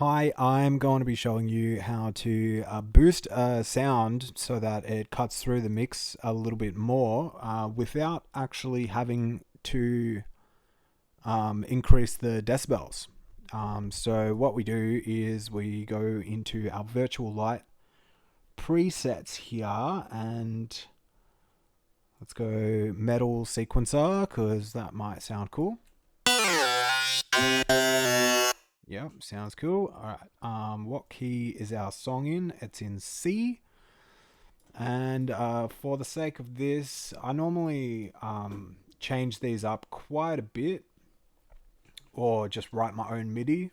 Hi, I'm going to be showing you how to boost a sound so that it cuts through the mix a little bit more without actually having to increase the decibels. So what we do is we go into our virtual light presets here and let's go metal sequencer because that might sound cool. Yep, sounds cool. All right. What key is our song in? It's in C. And for the sake of this, I normally change these up quite a bit or just write my own MIDI.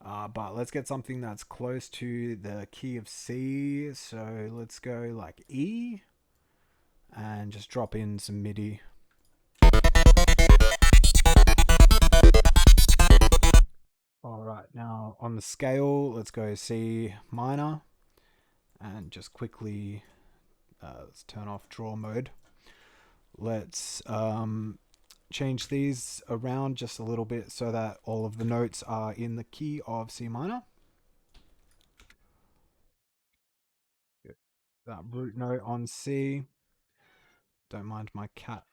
But let's get something that's close to the key of C. So let's go like E and just drop in some MIDI. All right, now on the scale, let's go C minor and just quickly let's turn off draw mode. Let's change these around just a little bit so that all of the notes are in the key of C minor. That root note on C. Don't mind my cat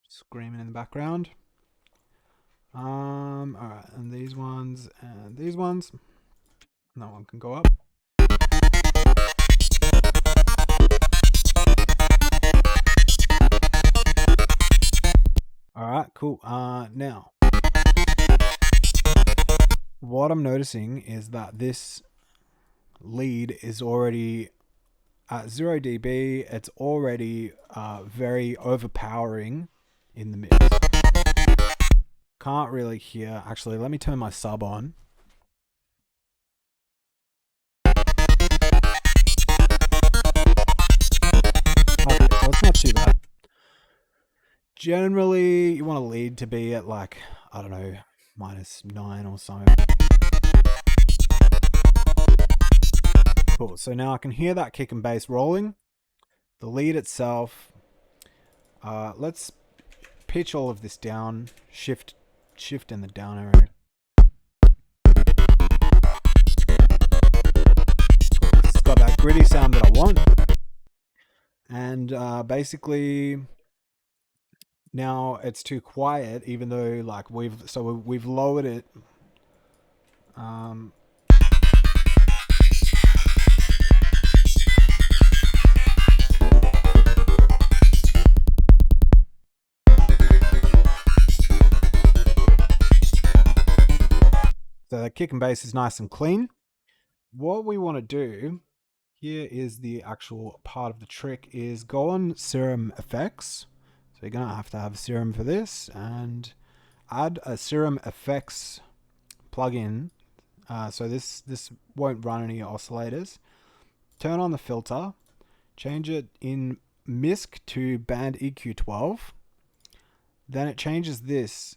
screaming in the background. All right, and these ones and these ones. That one can go up. All right, cool. Now, what I'm noticing is that this lead is already at 0 dB. It's already very overpowering in the mix. Can't really hear. Actually, let me turn my sub on. Okay, so it's not too bad. Generally, you want a lead to be at like, I don't know, -9 or so. Cool, so now I can hear that kick and bass rolling. The lead itself, let's pitch all of this down, shift in the down arrow. It's got that gritty sound that I want. And basically now it's too quiet, even though like we've lowered it. So the kick and bass is nice and clean. What we want to do here is the actual part of the trick is go on SerumFX. So you're going to have Serum for this and add a SerumFX plugin. So this won't run any oscillators. Turn on the filter, change it in MISC to band EQ12. Then it changes this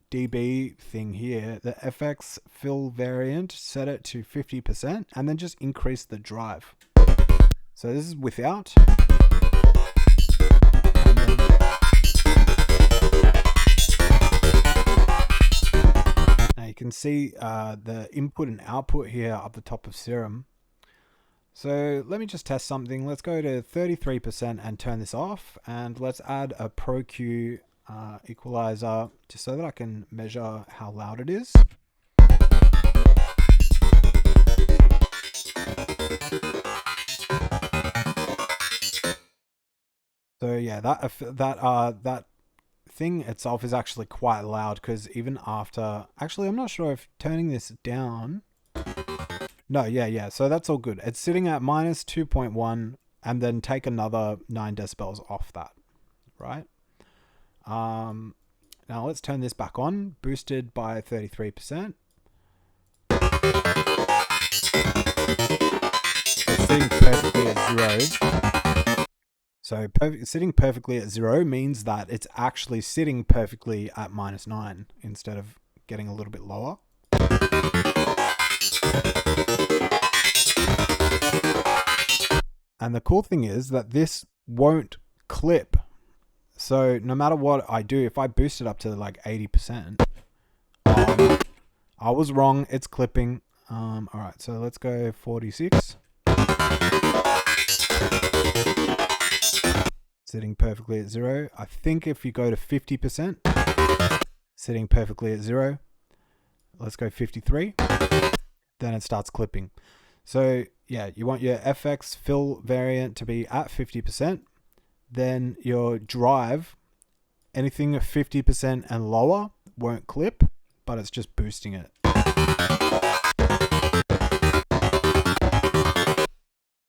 dB thing here, the FX fill variant, set it to 50%, and then just increase the drive. So this is without. Now you can see the input and output here up the top of Serum. So let me just test something. Let's go to 33% and turn this off, and let's add a Pro Q equalizer just so that I can measure how loud it is. So yeah, that thing itself is actually quite loud because even after, actually I'm not sure if turning this down. No, yeah. So that's all good. It's sitting at -2.1 and then take another 9 decibels off that, right? Now let's turn this back on, boosted by 33%. It's sitting perfectly at 0. So sitting perfectly at 0 means that it's actually sitting perfectly at -9 instead of getting a little bit lower. And the cool thing is that this won't clip. So no matter what I do, if I boost it up to like 80%, I I was wrong. It's clipping. All right, so let's go 46. Sitting perfectly at 0. I think if you go to 50%, sitting perfectly at 0. Let's go 53. Then it starts clipping. So yeah, you want your FX fill variant to be at 50%. Then your drive, anything at 50% and lower won't clip, but it's just boosting it.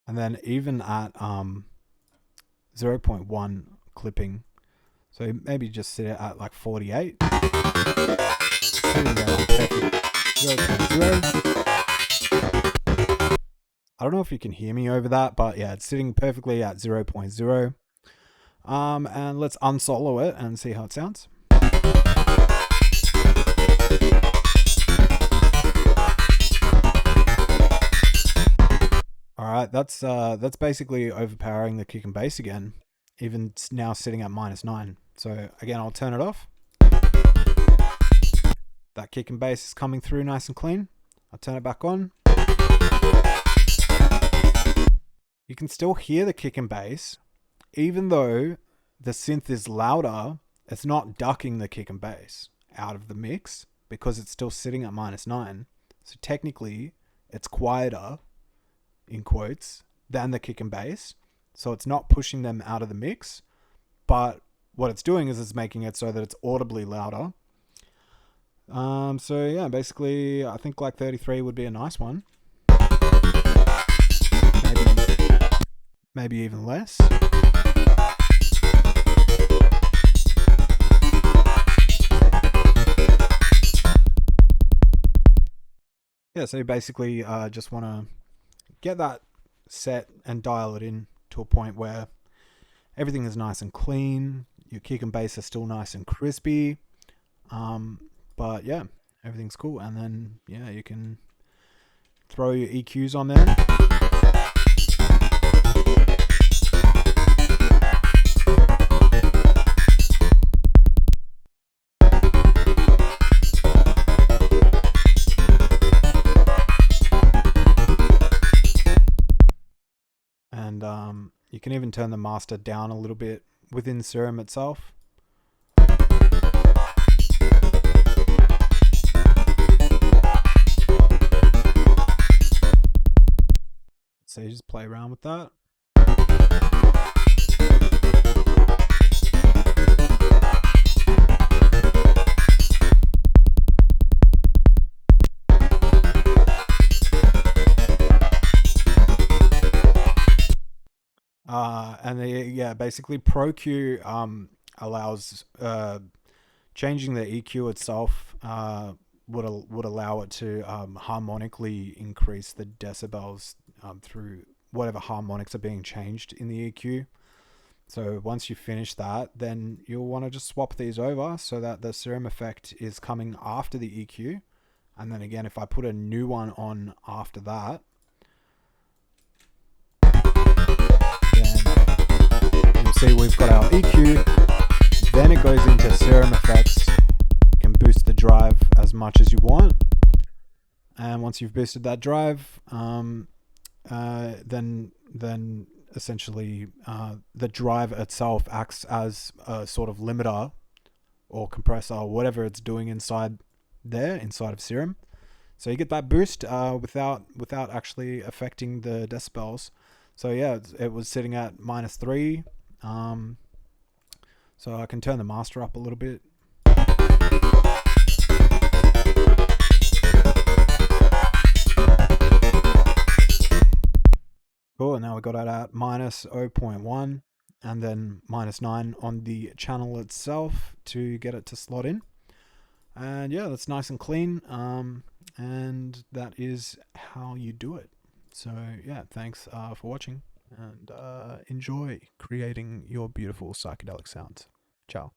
And then even at 0.1 clipping, so maybe just sit it at like 48. Sitting there on perfect 0.0. I don't know if you can hear me over that, but yeah, it's sitting perfectly at 0.0. And let's unsolo it and see how it sounds. All right, that's basically overpowering the kick and bass again, even now sitting at -9. So again, I'll turn it off. That kick and bass is coming through nice and clean. I'll turn it back on. You can still hear the kick and bass, even though the synth is louder. It's not ducking the kick and bass out of the mix because it's still sitting at -9. So technically, it's quieter, in quotes, than the kick and bass. So it's not pushing them out of the mix, but what it's doing is it's making it so that it's audibly louder. So yeah, basically, I think like 33 would be a nice one. Maybe even less. Yeah, so you basically just want to get that set and dial it in to a point where everything is nice and clean. Your kick and bass are still nice and crispy. But yeah, everything's cool. And then yeah, you can throw your EQs on there. And you can even turn the master down a little bit within Serum itself. So you just play around with that. And basically Pro Q allows changing the EQ itself would allow it to harmonically increase the decibels through whatever harmonics are being changed in the EQ. So once you finish that, then you'll want to just swap these over so that the Serum effect is coming after the EQ. And then again, if I put a new one on after that, then you'll see we've got our EQ. Then it goes into SerumFX. You can boost the drive as much as you want. And once you've boosted that drive, then essentially the drive itself acts as a sort of limiter or compressor or whatever it's doing inside of Serum. So you get that boost without actually affecting the decibels. So yeah, it was sitting at -3. So I can turn the master up a little bit. Cool, and now we got it at -0.1 and then -9 on the channel itself to get it to slot in. And yeah, that's nice and clean. And that is how you do it. So yeah, thanks for watching, and enjoy creating your beautiful psychedelic sounds. Ciao.